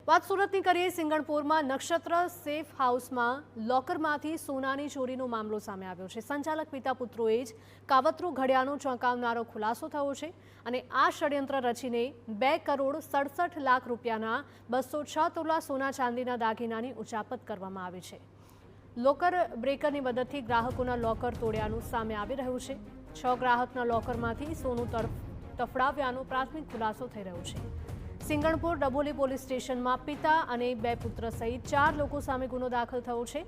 વાત સુરતની કરીએ। સિંગણપુરમાં નક્ષત્ર સેફ હાઉસમાં લોકરમાંથી સોનાની ચોરીનો મામલો સામે આવ્યો છે। સંચાલક પિતા પુત્રોએ જ કાવતરું ઘડ્યાનો ચોંકાવનારો ખુલાસો થયો છે અને આ ષડયંત્ર રચીને 2 કરોડ 67 લાખ રૂપિયાના 206 તોલા સોના ચાંદીના દાગીનાની ઉચાપત કરવામાં આવી છે। લોકર બ્રેકરની મદદથી ગ્રાહકોના લોકર તોડ્યાનું સામે આવી રહ્યું છે। 6 ગ્રાહકના લોકરમાંથી સોનું તફડાવ્યાનો પ્રાથમિક ખુલાસો થઈ રહ્યો છે। સિંગણપુર ડભોલી પોલીસ સ્ટેશનમાં પિતા અને 2 પુત્ર સહિત 4 લોકો સામે ગુનો દાખલ થયો છે।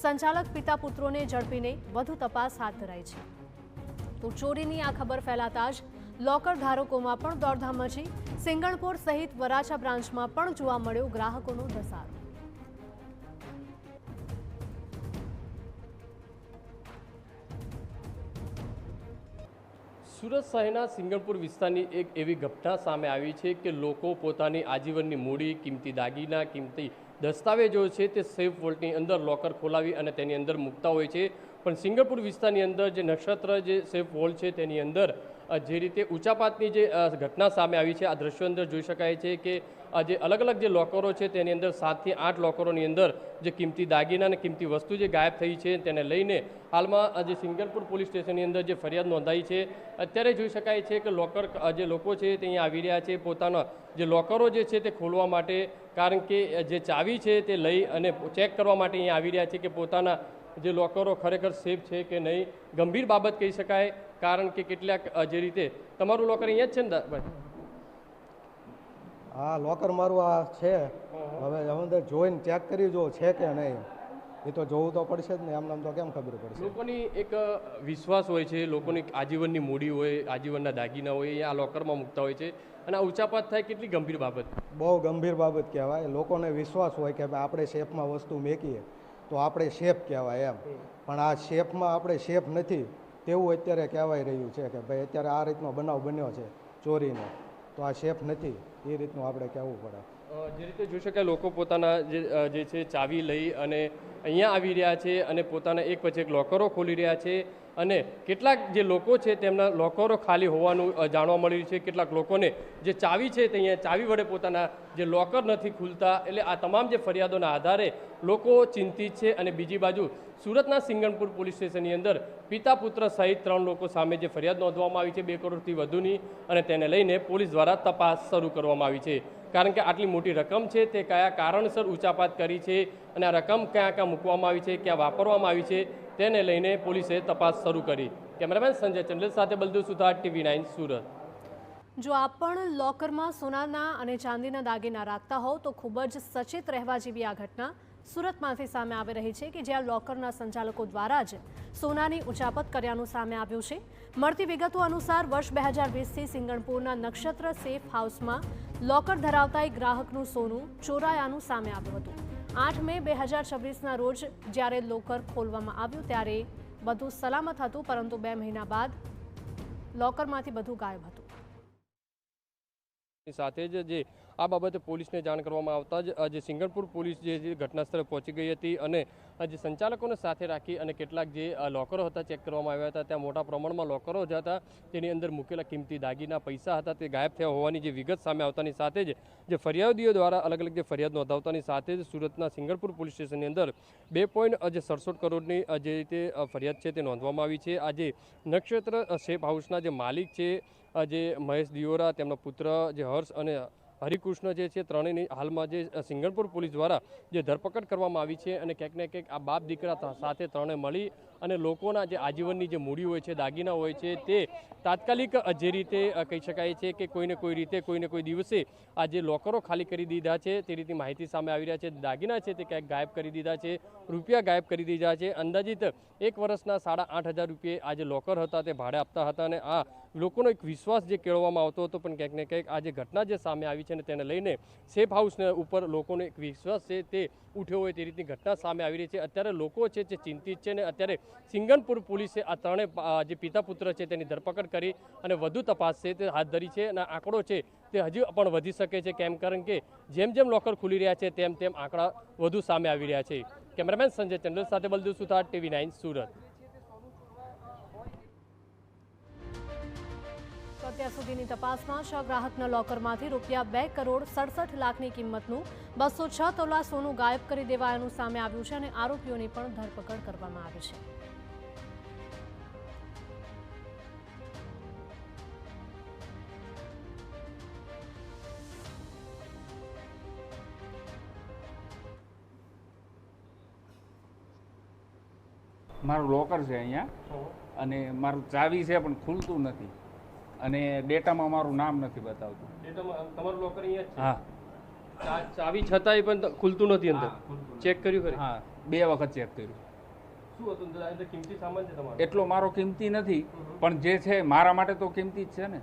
સંચાલક પિતા પુત્રોને ઝડપીને વધુ તપાસ હાથ ધરાઈ છે। તો ચોરીની આ ખબર ફેલાતા જ લોકર ધારકોમાં પણ દોડધામ મચી। સિંગણપુર સહિત વરાછા બ્રાન્ચમાં પણ જોવા મળ્યો ગ્રાહકોનો ધસારો। સુરત શહેરના સિંગણપુર વિસ્તારની એક એવી ઘટના સામે આવી છે કે લોકો પોતાની આજીવનની મૂડી, કિંમતી દાગીના, કિંમતી દસ્તાવેજો છે તે સેફ વોલ્ટની અંદર લોકર ખોલાવી અને તેની અંદર મૂકતા હોય છે। પણ સિંગણપુર વિસ્તારની અંદર જે નક્ષત્ર જે સેફ વોલ્ટ છે તેની અંદર જે રીતે ઉચાપાતની જે ઘટના સામે આવી છે, આ દ્રશ્યો અંદર જોઈ શકાય છે કે જે અલગ અલગ જે લોકરો છે તેની અંદર 7 થી 8 લોકોરોની અંદર જે કિંમતી દાગીના અને કિંમતી વસ્તુ જે ગાયબ થઈ છે તેને લઈને હાલમાં જે સિંગણપુર પોલીસ સ્ટેશનની અંદર જે ફરિયાદ નોંધાઈ છે। અત્યારે જોઈ શકાય છે કે લોકર જે લોકો છે તે અહીંયા આવી રહ્યા છે પોતાના જે લોકરો જે છે તે ખોલવા માટે, કારણ કે જે ચાવી છે તે લઈ અને ચેક કરવા માટે અહીંયા આવી રહ્યા છે કે પોતાના જે લોકરો ખરેખર સેફ છે કે નહીં। ગંભીર બાબત કહી શકાય, કારણ કે કેટલાક જે રીતે તમારું લોકર અહીંયા જ છે ને ભાઈ? હા, લોકર મારું આ છે। હવે અંદર જોઈને ચેક કરી જો છે કે નહીં, એ તો જોવું તો પડશે જ ને, એમ નામ તો કેમ ખબર પડશે? લોકોની એક વિશ્વાસ હોય છે, લોકોની આજીવનની મૂડી હોય, આજીવનના દાગીના હોય, એ આ લોકરમાં મૂકતા હોય છે અને આ ઉચાપાત થાય, કેટલી ગંભીર બાબત? બહુ ગંભીર બાબત કહેવાય। લોકોને વિશ્વાસ હોય કે ભાઈ આપણે શેફમાં વસ્તુ મેકીએ તો આપણે શેફ કહેવાય એમ, પણ આ શેફમાં આપણે શેફ નથી તેવું અત્યારે કહેવાય રહ્યું છે કે ભાઈ અત્યારે આ રીતનો બનાવ બન્યો છે ચોરીનો, તો આ શેફ નથી એ રીતનું આપણે કહેવું પડે। જે રીતે જોઈ શકાય લોકો પોતાના જે છે ચાવી લઈ અને અહીંયા આવી રહ્યા છે અને પોતાના એક પછી એક લોકરો ખોલી રહ્યા છે અને કેટલાક જે લોકો છે તેમના લોકરો ખાલી હોવાનું જાણવા મળ્યું છે। કેટલાક લોકોને જે ચાવી છે તે અહીંયા ચાવી વડે પોતાના જે લોકર નથી ખુલતા। એટલે આ તમામ જે ફરિયાદોના આધારે લોકો ચિંતિત છે અને બીજી બાજુ સુરતના સિંગણપુર પોલીસ સ્ટેશનની અંદર પિતા પુત્ર સહિત 3 લોકો સામે જે ફરિયાદ નોંધવામાં આવી છે 2 કરોડથી વધુની, અને તેને લઈને પોલીસ દ્વારા તપાસ શરૂ કરવામાં આવી છે। કારણ કે આટલી મોટી રકમ છે તે કયા કારણસર ઉચાપાત કરી છે અને આ રકમ ક્યાં ક્યાં મૂકવામાં આવી છે, ક્યાં વાપરવામાં આવી છે, તેને લઈને પોલીસે તપાસ શરૂ કરી। કેમેરામેન સંજય ચંડેલ સાથે બલદેવ સુથાર, TV9 સુરત। જો આપ પણ લોકરમાં સોનાના અને ચાંદીના દાગીના રાખતા હોવ તો ખૂબ જ સચેત રહેવા જેવી આ ઘટના સુરતમાંથી સામે આવી રહી છે કે જ્યાં લોકરના સંચાલકો દ્વારા જ સોનાની ઉચાપત કર્યાનું સામે આવ્યું છે। મળતી વિગતો અનુસાર વર્ષ 2020થી સિંગણપુરના નક્ષત્ર સેફ હાઉસમાં લોકર ધરાવતા એક ગ્રાહકનું સોનું ચોરાયાનું સામે આવ્યું હતું। 8 મે 2026ના રોજ જ્યારે લોકર ખોલવામાં આવ્યું ત્યારે બધું સલામત હતું, પરંતુ 2 મહિના બાદ લોકરમાંથી બધું ગાયબ હતું। સાથે જ જે આ બાબતે પોલીસને જાણ કરવામાં આવતા જ જે સિંગણપુર પોલીસ જે ઘટના સ્થળે પહોંચી ગઈ હતી અને જે સંચાલકોને સાથે રાખી અને કેટલાક જે લોકરો હતા ચેક કરવામાં આવ્યા હતા। ત્યાં મોટા પ્રમાણમાં લોકરો જ હતા, તેની અંદર મૂકેલા કિંમતી દાગીના, પૈસા હતા તે ગાયબ થયા હોવાની જે વિગત સામે આવતાની સાથે જ જે ફરિયાદીઓ દ્વારા અલગ અલગ જે ફરિયાદ નોંધાવતાની સાથે જ સુરતના સિંગણપુર પોલીસ સ્ટેશનની અંદર 2.67 કરોડની જે રીતે ફરિયાદ છે તે નોંધવામાં આવી છે। આજે નક્ષત્ર સેફ હાઉસના જે માલિક છે જે મહેશ દિયોરા, તેમનો પુત્ર જે હર્ષ અને હરિકૃષ્ણ જે છે, ત્રણેયની હાલમાં જે સિંગણપુર પોલીસ દ્વારા જે ધરપકડ કરવામાં આવી છે અને ક્યાંક ને ક્યાંક આ બાપ દીકરા સાથે ત્રણે મળી અને લોકોના જે આજીવનની જે મૂડી હોય છે, દાગીના હોય છે, તે તાત્કાલિક જે રીતે કહી શકાય છે કે કોઈને કોઈ રીતે કોઈને કોઈ દિવસે આ જે લોકરો ખાલી કરી દીધા છે તે રીતની માહિતી સામે આવી રહ્યા છે। દાગીના છે તે ક્યાંક ગાયબ કરી દીધા છે, રૂપિયા ગાયબ કરી દીધા છે। અંદાજિત 1 વર્ષના 8,500 રૂપિયે આ જે લોકર હતા તે ભાડે આપતા હતા અને આ લોકોનો એક વિશ્વાસ જે કેળવવામાં આવતો હતો, પણ ક્યાંક ને ક્યાંક આ જે ઘટના જે સામે આવી છે ને તેને લઈને સેફ હાઉસને ઉપર લોકોનો એક વિશ્વાસ છે તે ઉઠ્યો હોય તે રીતની ઘટના સામે આવી રહી છે। અત્યારે લોકો છે તે ચિંતિત છે ને અત્યારે સિંગણપુર પોલીસે આ ત્રણેય જે પિતા પુત્ર છે તેની ધરપકડ કરી અને વધુ તપાસ છે તે હાથ ધરી છે અને આંકડો છે તે હજી પણ વધી શકે છે, કેમ કારણ કે જેમ જેમ લોકર ખુલી રહ્યા છે તેમ તેમ આંકડા વધુ સામે આવી રહ્યા છે। કેમેરામેન સંજય ચંડેલ સાથે બલદેવ સુથાર, TV9 સુરત। અત્યાર સુધીની તપાસમાં 6 ગ્રાહકના લોકરમાંથી રૂપિયા 2,67,00,000ની કિંમતનું 206 તોલા સોનું ગાયબ કરી દેવાયાનું સામે આવ્યું છે અને આરોપીઓની પણ ધરપકડ કરવામાં આવી છે. મારું લોકર છે અહીંયા અને મારું ચાવી છે પણ ખુલતું નથી અને ડેટામાં મારું નામ નથી બતાવતું. તમારું લોકર અહીંયા હા ચાવી છતાંય પણ ખુલતું નથી અંદર. ચેક કર્યું ખરી? હા 2 વખત ચેક કર્યું. શું હતું અંદર? કિંમતી સામાન છે તમારો? એટલો મારો કિંમતી નથી પણ જે છે મારા માટે તો કિંમતી જ છે ને.